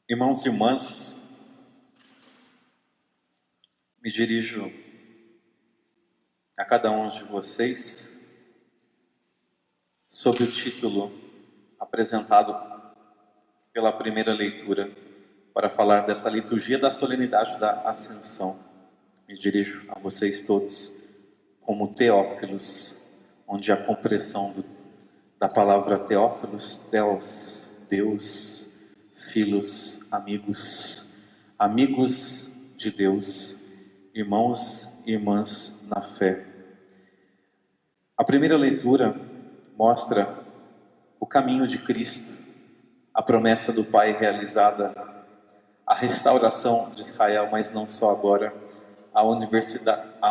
Irmãos e irmãs, me dirijo a cada um de vocês sob o título apresentado pela primeira leitura para falar dessa liturgia da solenidade da Ascensão. Me dirijo a vocês todos como Teófilos, onde a compressão da palavra Teófilos, Theos, Deus, Filos, amigos, amigos de Deus, irmãos e irmãs na fé. A primeira leitura mostra o caminho de Cristo, a promessa do Pai realizada, a restauração de Israel, mas não só agora, a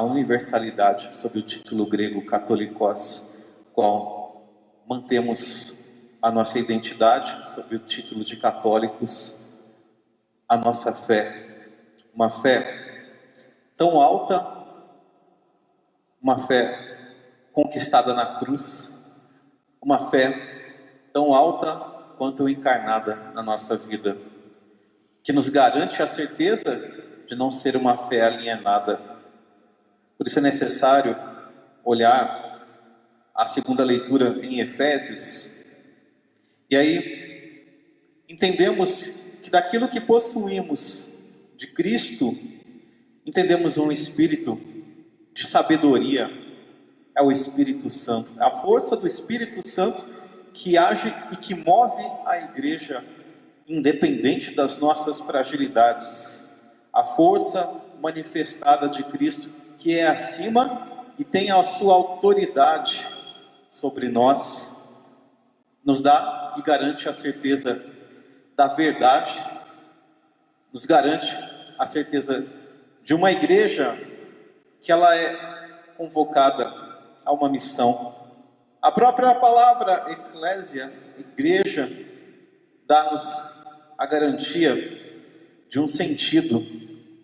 universalidade sob o título grego Catholikos, qual mantemos a nossa identidade sob o título de católicos, a nossa fé, uma fé tão alta, uma fé conquistada na cruz, uma fé tão alta quanto encarnada na nossa vida, que nos garante a certeza de não ser uma fé alienada. Por isso é necessário olhar a segunda leitura em Efésios, e aí entendemos que daquilo que possuímos de Cristo, entendemos um espírito de sabedoria, é o Espírito Santo, a força do Espírito Santo que age e que move a igreja, independente das nossas fragilidades. A força manifestada de Cristo, que é acima e tem a sua autoridade sobre nós, nos dá e garante a certeza da verdade, nos garante a certeza de uma igreja que ela é convocada a uma missão. A própria palavra eclésia, igreja, dá-nos a garantia de um sentido.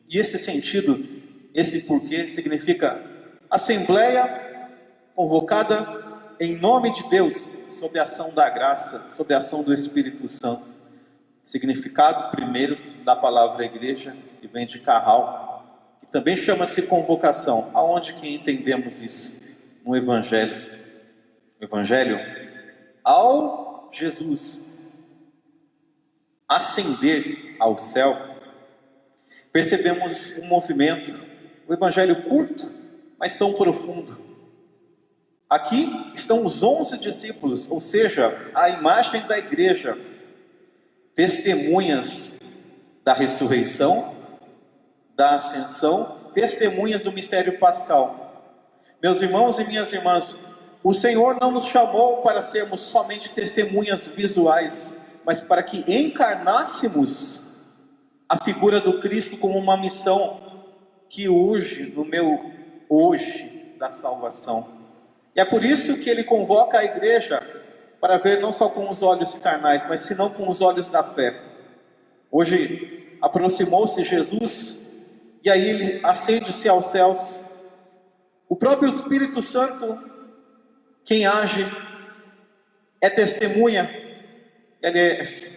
E esse sentido, esse porquê, significa assembleia convocada em nome de Deus, sob a ação da graça, sob a ação do Espírito Santo. Significado primeiro da palavra igreja, que vem de carral, que também chama-se convocação. Aonde que entendemos isso? No Evangelho. O Evangelho, ao Jesus ascender ao céu, percebemos um movimento, o Evangelho curto, mas tão profundo. Aqui estão os 11 discípulos, ou seja, a imagem da igreja, testemunhas da ressurreição, da ascensão, testemunhas do mistério pascal. Meus irmãos e minhas irmãs, o Senhor não nos chamou para sermos somente testemunhas visuais, mas para que encarnássemos a figura do Cristo como uma missão que urge no meu hoje da salvação. E é por isso que ele convoca a igreja para ver não só com os olhos carnais, mas senão com os olhos da fé. Hoje aproximou-se Jesus e aí ele ascende-se aos céus. O próprio Espírito Santo, quem age, é testemunha. Ele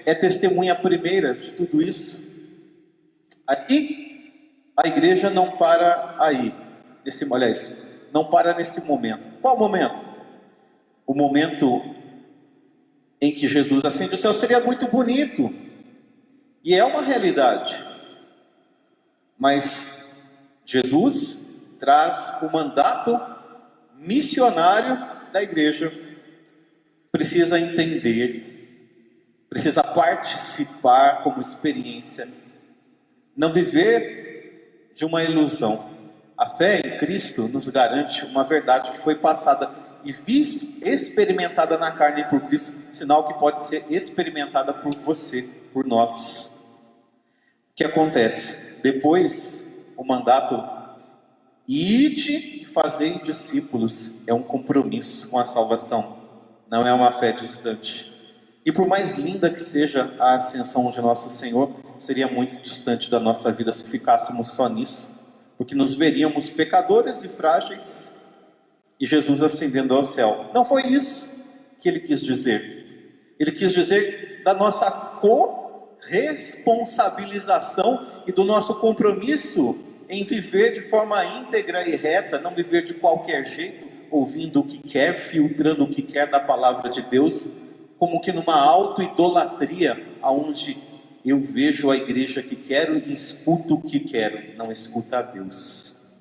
é testemunha primeira de tudo isso. Aqui, a igreja não para aí, não para nesse momento. Qual momento? O momento em que Jesus ascende ao céu seria muito bonito, e é uma realidade, mas Jesus traz o mandato missionário da igreja, precisa entender, precisa participar como experiência, não viver de uma ilusão. A fé em Cristo nos garante uma verdade que foi passada e experimentada na carne por Cristo, sinal que pode ser experimentada por você, por nós. O que acontece? Depois, o mandato, ide e fazei discípulos, é um compromisso com a salvação, não é uma fé distante. E por mais linda que seja a ascensão de nosso Senhor, seria muito distante da nossa vida se ficássemos só nisso, porque nos veríamos pecadores e frágeis, e Jesus ascendendo ao céu. Não foi isso que ele quis dizer. Ele quis dizer da nossa responsabilização e do nosso compromisso em viver de forma íntegra e reta, não viver de qualquer jeito, ouvindo o que quer, filtrando o que quer da palavra de Deus, como que numa auto-idolatria, onde eu vejo a igreja que quero e escuto o que quero, não escuta a Deus.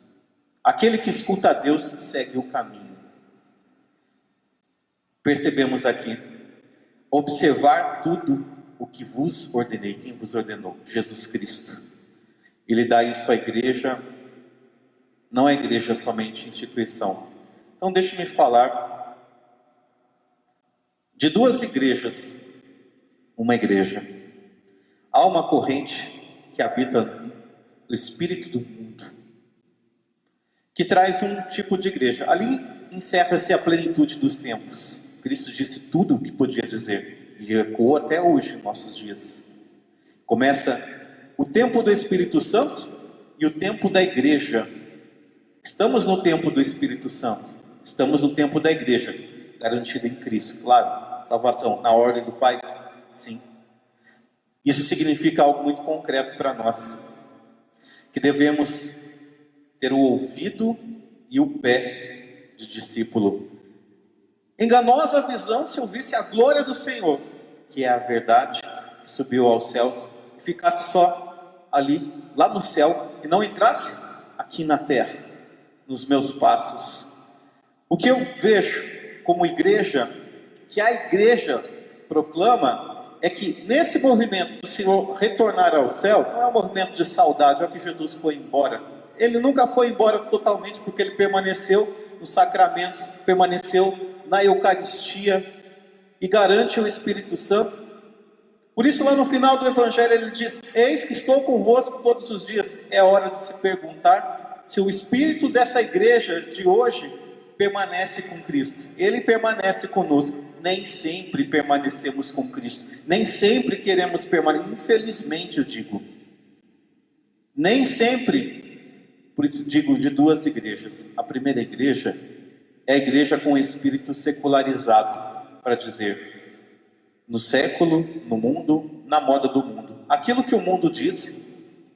Aquele que escuta a Deus segue o caminho. Percebemos aqui, observar tudo o que vos ordenei. Quem vos ordenou? Jesus Cristo. Ele dá isso à igreja, não a igreja somente instituição. Então deixe-me falar de duas igrejas. Uma igreja. Há uma corrente que habita o espírito do mundo, que traz um tipo de igreja. Ali encerra-se a plenitude dos tempos. Cristo disse tudo o que podia dizer e ecoou até hoje, em nossos dias. Começa o tempo do Espírito Santo e o tempo da igreja. Estamos no tempo do Espírito Santo, estamos no tempo da igreja, garantida em Cristo, claro. Salvação na ordem do Pai, sim. Isso significa algo muito concreto para nós, que devemos ter o ouvido e o pé de discípulo. Enganosa visão se ouvisse a glória do Senhor, que é a verdade, que subiu aos céus, e ficasse só ali, lá no céu, e não entrasse aqui na terra, nos meus passos. O que eu vejo como igreja, que a igreja proclama, é que nesse movimento do Senhor retornar ao céu, não é um movimento de saudade, é que Jesus foi embora. Ele nunca foi embora totalmente, porque ele permaneceu nos sacramentos, permaneceu na Eucaristia e garante o Espírito Santo. Por isso lá no final do Evangelho ele diz: eis que estou convosco todos os dias. É hora de se perguntar se o Espírito dessa igreja de hoje permanece com Cristo. Ele permanece conosco. Nem sempre permanecemos com Cristo, nem sempre queremos permanecer, infelizmente eu digo, nem sempre. Por isso digo de duas igrejas. A primeira igreja é a igreja com o espírito secularizado, para dizer, no século, no mundo, na moda do mundo. Aquilo que o mundo diz,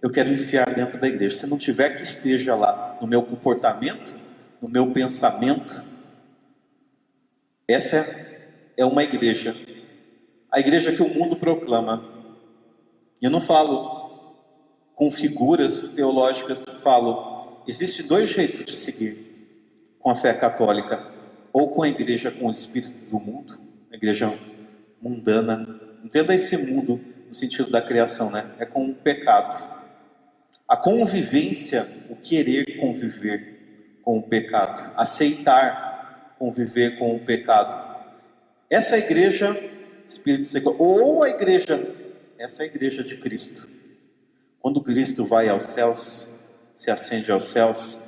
eu quero enfiar dentro da igreja. Se não tiver que esteja lá no meu comportamento, no meu pensamento. Essa é uma igreja. A igreja que o mundo proclama. Eu não falo com figuras teológicas, falo, existe dois jeitos de seguir com a fé católica, ou com a igreja com o espírito do mundo, a igreja mundana. Entenda esse mundo no sentido da criação, né? É com o pecado. A convivência, o querer conviver com o pecado, aceitar conviver com o pecado. Essa é a igreja espírito secular, ou a igreja, essa é a igreja de Cristo. Quando Cristo vai aos céus, se ascende aos céus,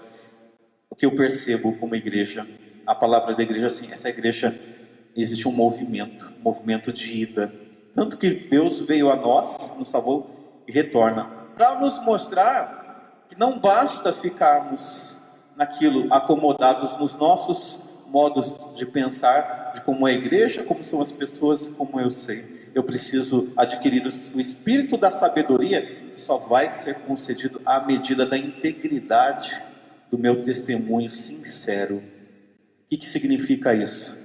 o que eu percebo como igreja, a palavra da igreja assim, essa igreja, existe um movimento de ida, tanto que Deus veio a nós, nos salvou e retorna, para nos mostrar que não basta ficarmos naquilo, acomodados nos nossos modos de pensar, de como é a igreja, como são as pessoas, como eu sei. Eu preciso adquirir o espírito da sabedoria, que só vai ser concedido à medida da integridade do meu testemunho sincero. O que significa isso?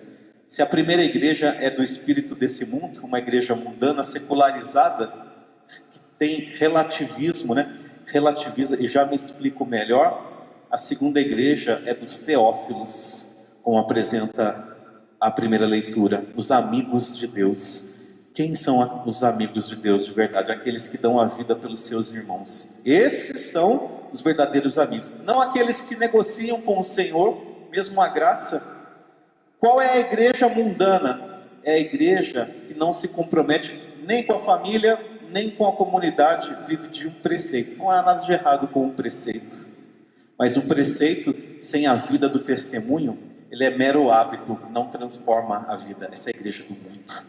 Se a primeira igreja é do espírito desse mundo, uma igreja mundana, secularizada, que tem relativismo, né? Relativiza, e já me explico melhor. A segunda igreja é dos teófilos, como apresenta a primeira leitura, os amigos de Deus. Quem são os amigos de Deus de verdade? Aqueles que dão a vida pelos seus irmãos. Esses são os verdadeiros amigos. Não aqueles que negociam com o Senhor, mesmo a graça. Qual é a igreja mundana? É a igreja que não se compromete nem com a família, nem com a comunidade, vive de um preceito. Não há nada de errado com um preceito. Mas o preceito, sem a vida do testemunho, ele é mero hábito, não transforma a vida. Essa é a igreja do mundo.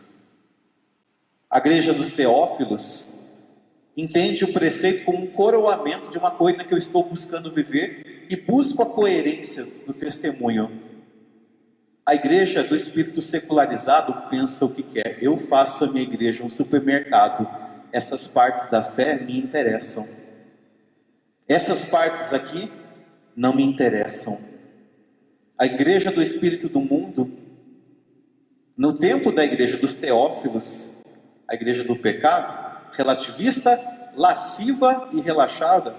A igreja dos teófilos entende o preceito como um coroamento de uma coisa que eu estou buscando viver e busco a coerência do testemunho. A igreja do espírito secularizado pensa o que quer. Eu faço a minha igreja um supermercado. essas partes da fé me interessam. Essas partes aqui não me interessam. A igreja do espírito do mundo, no tempo da igreja dos teófilos, a igreja do pecado, relativista, lasciva e relaxada,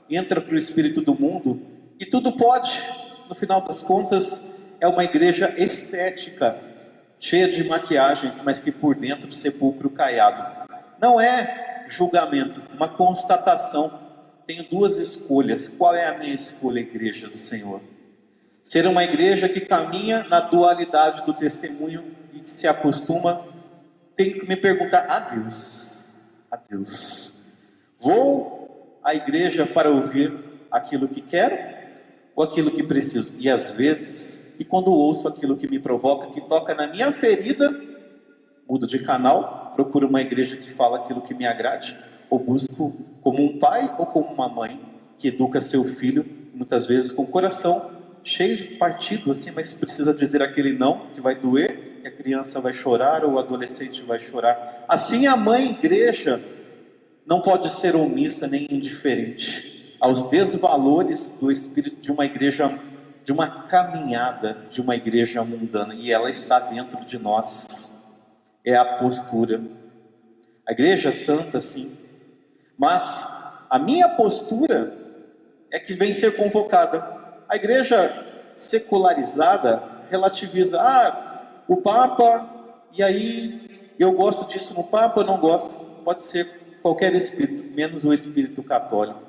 entra para o espírito do mundo e tudo pode. No final das contas, é uma igreja estética, cheia de maquiagens, mas que por dentro sepulcro caiado. Não é julgamento, uma constatação. Tenho duas escolhas. Qual é a minha escolha, igreja do Senhor? Ser uma igreja que caminha na dualidade do testemunho e que se acostuma. Tenho que me perguntar a Deus, vou à igreja para ouvir aquilo que quero ou aquilo que preciso? E às vezes, e quando ouço aquilo que me provoca, que toca na minha ferida, mudo de canal, procuro uma igreja que fala aquilo que me agrade, ou busco como um pai ou como uma mãe que educa seu filho, muitas vezes com o coração cheio de partido, assim, mas precisa dizer aquele não, que vai doer, que a criança vai chorar ou o adolescente vai chorar. Assim a mãe igreja não pode ser omissa nem indiferente aos desvalores do espírito de uma igreja, de uma caminhada de uma igreja mundana, e ela está dentro de nós. É a postura. A igreja santa, sim, mas a minha postura é que vem ser convocada. A igreja secularizada relativiza, o Papa, e aí eu gosto disso no Papa, eu não gosto. Pode ser qualquer espírito, menos o espírito católico.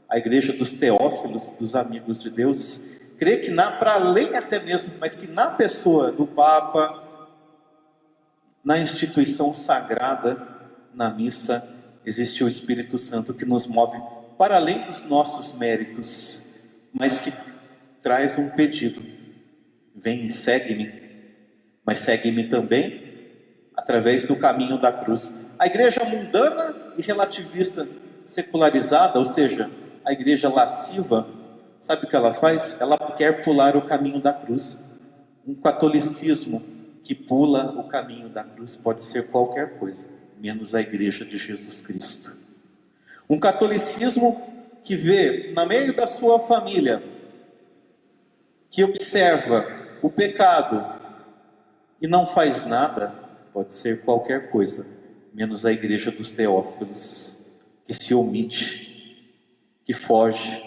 A igreja dos teófilos, dos amigos de Deus, crê que para além até mesmo, mas que na pessoa do Papa, na instituição sagrada, na missa, existe o Espírito Santo que nos move para além dos nossos méritos, mas que traz um pedido: vem e segue-me, mas segue-me também através do caminho da cruz. A igreja mundana e relativista, secularizada, ou seja, a igreja lasciva, sabe o que ela faz? Ela quer pular o caminho da cruz. Um catolicismo que pula o caminho da cruz pode ser qualquer coisa, menos a igreja de Jesus Cristo. Um catolicismo que vê no meio da sua família, que observa o pecado e não faz nada, pode ser qualquer coisa, menos a igreja dos teófilos, que se omite, que foge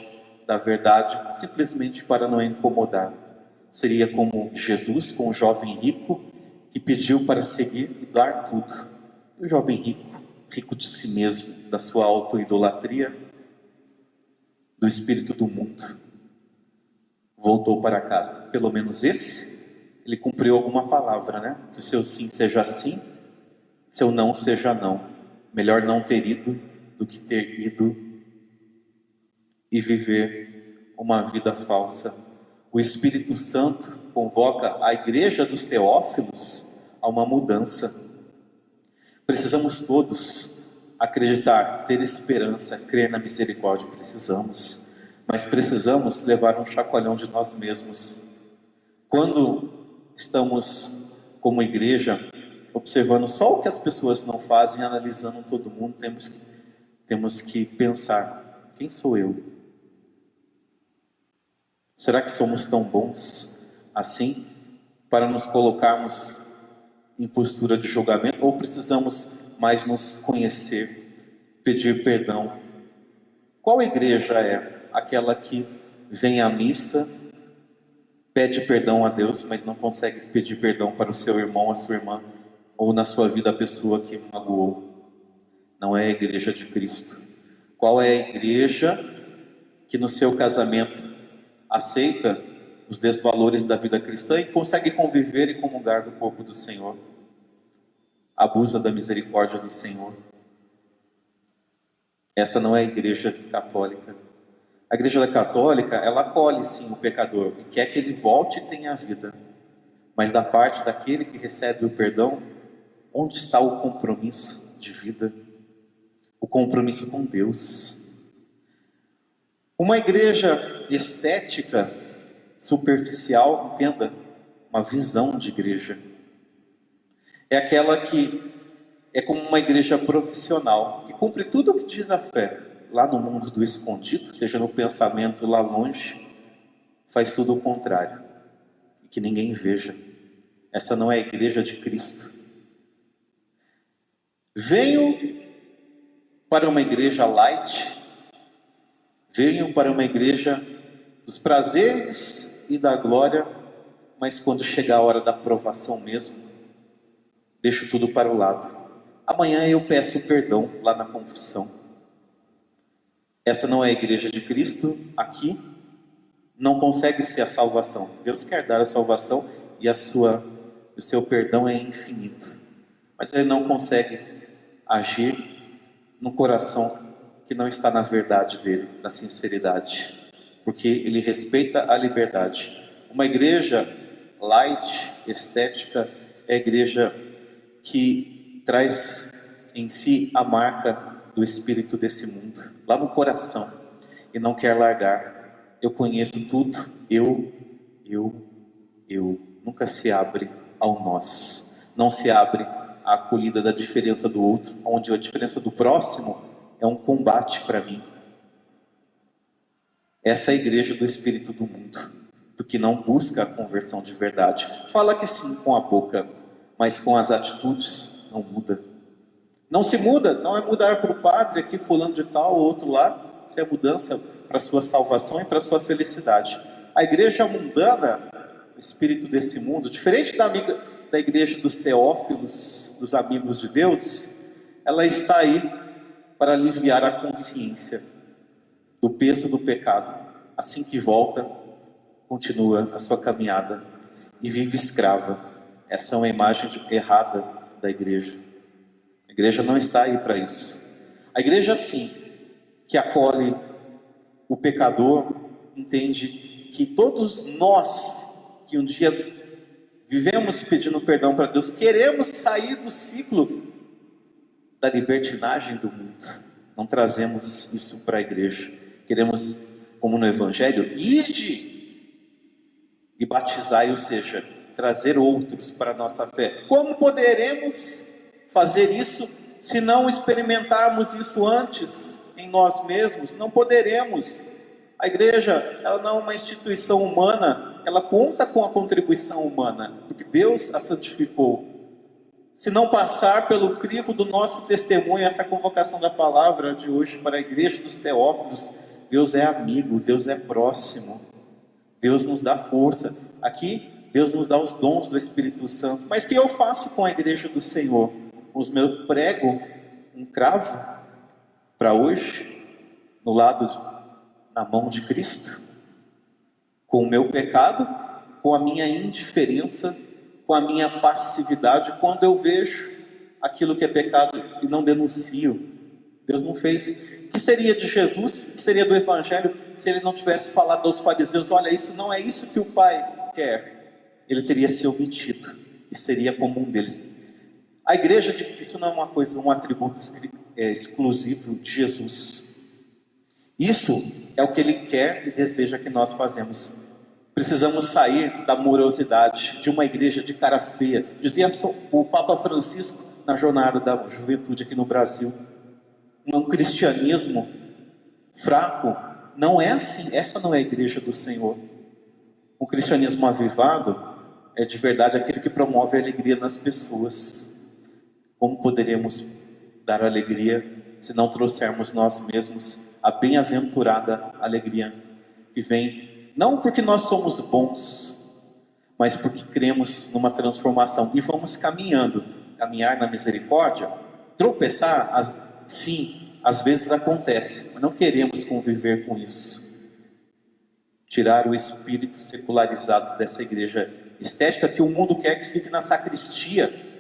da verdade simplesmente para não incomodar. Seria como Jesus com o jovem rico que pediu para seguir e dar tudo. O jovem rico, rico de si mesmo, da sua autoidolatria, do espírito do mundo, voltou para casa. Pelo menos esse, ele cumpriu alguma palavra, né? Que o seu sim seja sim, seu não seja não. Melhor não ter ido do que ter ido e viver uma vida falsa. O Espírito Santo convoca a igreja dos teófilos a uma mudança. Precisamos todos acreditar, ter esperança, crer na misericórdia. Precisamos, mas precisamos levar um chacoalhão de nós mesmos. Quando estamos como igreja observando só o que as pessoas não fazem, analisando todo mundo, temos que pensar: quem sou eu? Será que somos tão bons assim para nos colocarmos em postura de julgamento, ou precisamos mais nos conhecer, pedir perdão? Qual igreja é aquela que vem à missa, pede perdão a Deus, mas não consegue pedir perdão para o seu irmão, a sua irmã, ou na sua vida a pessoa que magoou? Não é a igreja de Cristo. Qual é a igreja que no seu casamento aceita os desvalores da vida cristã e consegue conviver e comungar do corpo do Senhor? Abusa da misericórdia do Senhor. Essa não é a igreja católica. A igreja católica, ela acolhe sim o pecador e quer que ele volte e tenha vida. Mas da parte daquele que recebe o perdão, onde está o compromisso de vida? O compromisso com Deus. Uma igreja estética, superficial, entenda, uma visão de igreja, é aquela que é como uma igreja profissional, que cumpre tudo o que diz a fé. Lá no mundo do escondido, seja no pensamento lá longe, faz tudo o contrário, e que ninguém veja. Essa não é a igreja de Cristo. Venho para uma igreja light, venho para uma igreja dos prazeres e da glória, mas quando chegar a hora da provação mesmo, deixo tudo para o lado. Amanhã eu peço perdão lá na confissão. Essa não é a igreja de Cristo. Aqui não consegue ser a salvação. Deus quer dar a salvação e o seu perdão é infinito, mas Ele não consegue agir no coração que não está na verdade dele, na sinceridade, porque Ele respeita a liberdade. Uma igreja light, estética, é a igreja que traz em si a marca do espírito desse mundo, lá no coração, e não quer largar. Eu conheço tudo, eu, nunca se abre ao nós, não se abre à acolhida da diferença do outro, onde a diferença do próximo é um combate para mim. Essa é a igreja do espírito do mundo, porque não busca a conversão de verdade. Fala que sim com a boca, mas com as atitudes não muda. Não se muda, não é mudar para o padre aqui, fulano de tal, ou outro lá. Isso é mudança para a sua salvação e para a sua felicidade. A igreja mundana, o espírito desse mundo, diferente da igreja dos teófilos, dos amigos de Deus, ela está aí para aliviar a consciência do peso do pecado. Assim que volta, continua a sua caminhada e vive escrava. Essa é uma imagem errada da igreja. A igreja não está aí para isso. A igreja, sim, que acolhe o pecador, entende que todos nós que um dia vivemos pedindo perdão para Deus, queremos sair do ciclo da libertinagem do mundo. Não trazemos isso para a igreja. Queremos, como no Evangelho, ide e batizai, ou seja, trazer outros para a nossa fé. Como poderemos fazer isso se não experimentarmos isso antes em nós mesmos? Não poderemos. A igreja, ela não é uma instituição humana, ela conta com a contribuição humana, porque Deus a santificou. Se não passar pelo crivo do nosso testemunho, essa convocação da palavra de hoje para a igreja dos Teófilos, Deus é amigo, Deus é próximo, Deus nos dá força. Aqui, Deus nos dá os dons do Espírito Santo. Mas o que eu faço com a igreja do Senhor? Os meus prego um cravo para hoje, na mão de Cristo, com o meu pecado, com a minha indiferença, com a minha passividade, quando eu vejo aquilo que é pecado e não denuncio. Deus não fez. O que seria de Jesus, o que seria do Evangelho, se Ele não tivesse falado aos fariseus: olha, isso não é isso que o Pai quer? Ele teria se omitido e seria como um deles. A igreja, isso não é uma coisa, um atributo exclusivo de Jesus. Isso é o que Ele quer e deseja que nós fazemos. Precisamos sair da morosidade de uma igreja de cara feia. Dizia o Papa Francisco na jornada da juventude aqui no Brasil: um cristianismo fraco não é assim. Essa não é a igreja do Senhor. Um cristianismo avivado é de verdade aquele que promove a alegria nas pessoas. Como poderíamos dar alegria se não trouxermos nós mesmos a bem-aventurada alegria que vem, não porque nós somos bons, mas porque cremos numa transformação e vamos caminhar na misericórdia. Tropeçar, sim, às vezes acontece, mas não queremos conviver com isso. Tirar o espírito secularizado dessa igreja estética que o mundo quer que fique na sacristia.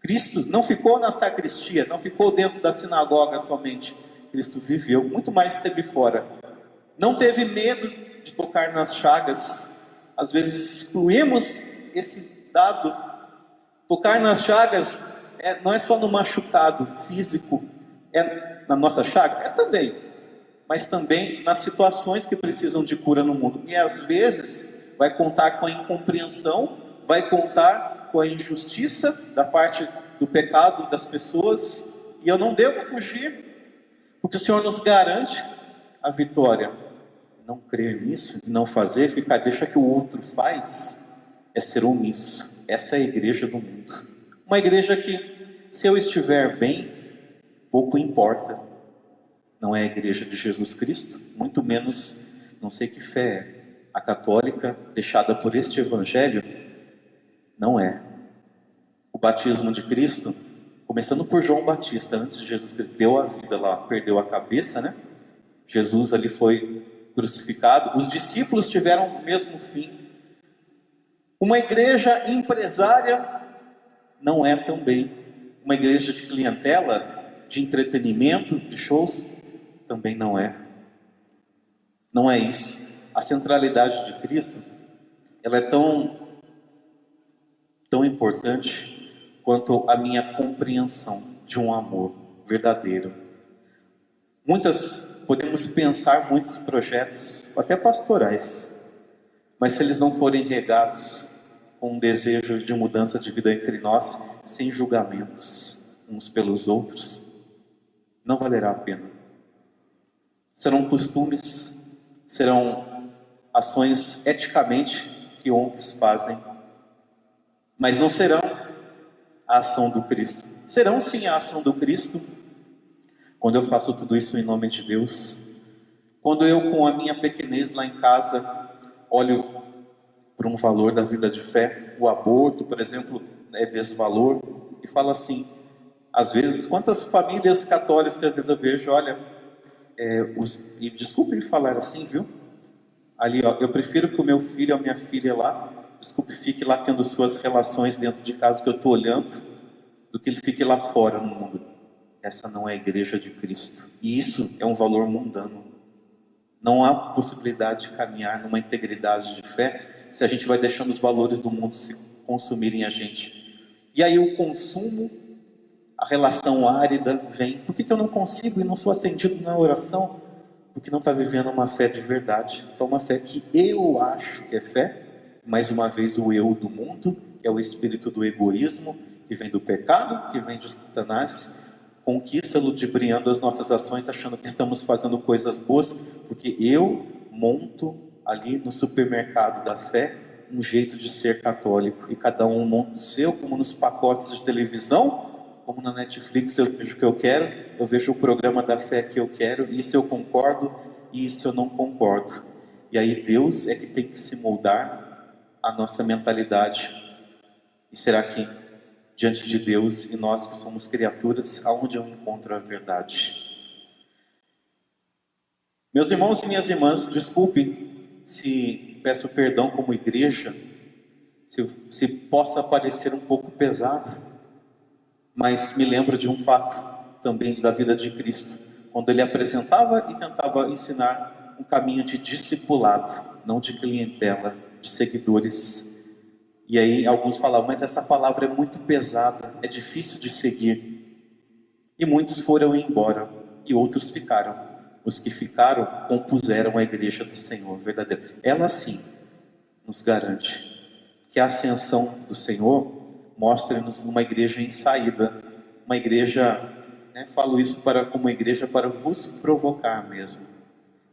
Cristo não ficou na sacristia, não ficou dentro da sinagoga somente. Cristo viveu, muito mais esteve fora. Não teve medo de tocar nas chagas. Às vezes excluímos esse dado. Tocar nas chagas não é só no machucado físico, é na nossa chaga? É também. Mas também nas situações que precisam de cura no mundo. E às vezes vai contar com a incompreensão, vai contar com a injustiça da parte do pecado das pessoas, e eu não devo fugir, porque o Senhor nos garante a vitória. Não crer nisso, não fazer, ficar, deixa que o outro faz, é ser omisso. Essa é a igreja do mundo. Uma igreja que, se eu estiver bem, pouco importa. Não é a igreja de Jesus Cristo, muito menos, não sei que fé é. A católica, deixada por este evangelho, não é. O batismo de Cristo, começando por João Batista, antes de Jesus Cristo, deu a vida lá, perdeu a cabeça, né? Jesus ali foi crucificado, os discípulos tiveram o mesmo fim. Uma igreja empresária não é também. Uma igreja de clientela, de entretenimento, de shows, também não é. Não é isso. A centralidade de Cristo, ela é tão importante quanto a minha compreensão de um amor verdadeiro. Podemos pensar muitos projetos, até pastorais, mas se eles não forem regados com um desejo de mudança de vida entre nós, sem julgamentos uns pelos outros, não valerá a pena. Serão costumes, serão ações eticamente que ONGs fazem, mas não serão a ação do Cristo. Serão sim a ação do Cristo, quando eu faço tudo isso em nome de Deus, quando eu, com a minha pequenez lá em casa, olho para um valor da vida de fé, o aborto, por exemplo, é desvalor, e falo assim, às vezes, quantas famílias católicas que às vezes eu vejo, olha, e desculpe me falar assim, viu? Ali, ó, eu prefiro que o meu filho ou minha filha lá, desculpe, fique lá tendo suas relações dentro de casa que eu estou olhando, do que ele fique lá fora no mundo. Essa não é a igreja de Cristo. E isso é um valor mundano. Não há possibilidade de caminhar numa integridade de fé se a gente vai deixando os valores do mundo se consumirem a gente. E aí o consumo, a relação árida vem. Por que eu não consigo e não sou atendido na oração? Porque não está vivendo uma fé de verdade. Só uma fé que eu acho que é fé. Mais uma vez o eu do mundo, que é o espírito do egoísmo, que vem do pecado, que vem de Satanás, conquista ludibriando as nossas ações, achando que estamos fazendo coisas boas, porque eu monto ali no supermercado da fé um jeito de ser católico, e cada um monta o seu, como nos pacotes de televisão, como na Netflix eu vejo o que eu quero, eu vejo o programa da fé que eu quero, isso eu concordo, e isso eu não concordo. E aí Deus é que tem que se moldar a nossa mentalidade. E será que diante de Deus e nós que somos criaturas, aonde eu encontro a verdade? Meus irmãos e minhas irmãs, desculpem se peço perdão como igreja, se possa parecer um pouco pesado, mas me lembro de um fato também da vida de Cristo, quando ele apresentava e tentava ensinar um caminho de discipulado, não de clientela, de seguidores. E aí alguns falavam, mas essa palavra é muito pesada, é difícil de seguir. E muitos foram embora, e outros ficaram. Os que ficaram compuseram a igreja do Senhor verdadeira. Ela sim nos garante que a ascensão do Senhor mostra-nos uma igreja em saída. Uma igreja, falo isso como igreja para vos provocar mesmo.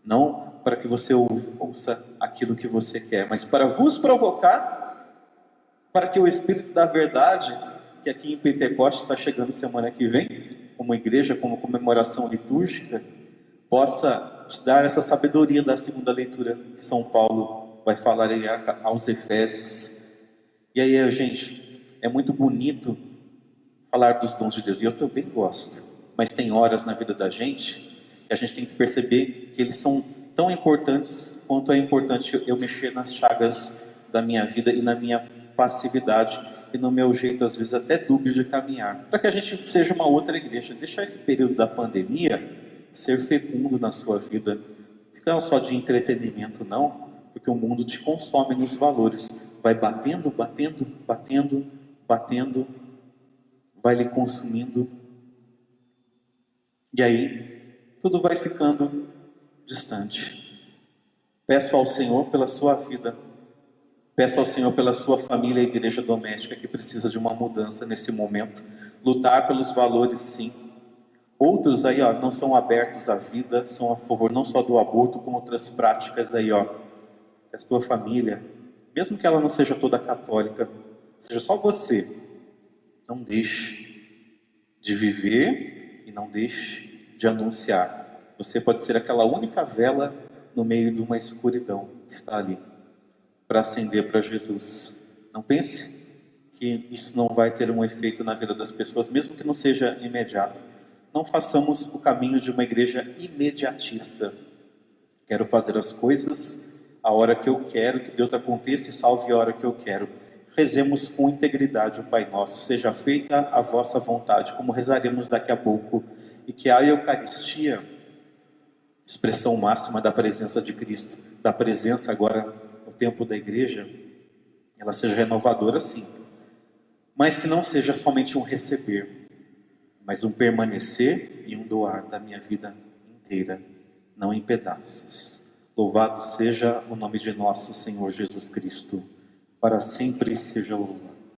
Não para que você ouça aquilo que você quer, mas para vos provocar, para que o Espírito da Verdade, que aqui em Pentecostes está chegando semana que vem, como igreja, como comemoração litúrgica, possa te dar essa sabedoria da segunda leitura que São Paulo vai falar aí aos Efésios. E aí, gente, é muito bonito falar dos dons de Deus, e eu também gosto, mas tem horas na vida da gente que a gente tem que perceber que eles são tão importantes quanto é importante eu mexer nas chagas da minha vida e na minha passividade e no meu jeito, às vezes, até dúbio de caminhar, para que a gente seja uma outra igreja, deixar esse período da pandemia ser fecundo na sua vida, ficar só de entretenimento não, porque o mundo te consome nos valores, vai batendo, batendo, batendo, batendo, vai lhe consumindo, e aí tudo vai ficando distante. Peço ao Senhor pela sua vida, Peço ao Senhor pela sua família e igreja doméstica que precisa de uma mudança nesse momento. Lutar pelos valores, sim. Outros aí, ó, não são abertos à vida, são a favor não só do aborto, como outras práticas aí, ó. Que a tua família, mesmo que ela não seja toda católica, seja só você, não deixe de viver e não deixe de anunciar. Você pode ser aquela única vela no meio de uma escuridão que está ali, para acender para Jesus. Não pense que isso não vai ter um efeito na vida das pessoas, mesmo que não seja imediato. Não façamos o caminho de uma igreja imediatista. Quero fazer as coisas a hora que eu quero, que Deus aconteça e salve a hora que eu quero. Rezemos com integridade o Pai Nosso, seja feita a vossa vontade, como rezaremos daqui a pouco, e que a Eucaristia, expressão máxima da presença de Cristo, da presença agora no tempo da igreja, ela seja renovadora sim, mas que não seja somente um receber, mas um permanecer e um doar da minha vida inteira, não em pedaços. Louvado seja o nome de nosso Senhor Jesus Cristo, para sempre seja louvado.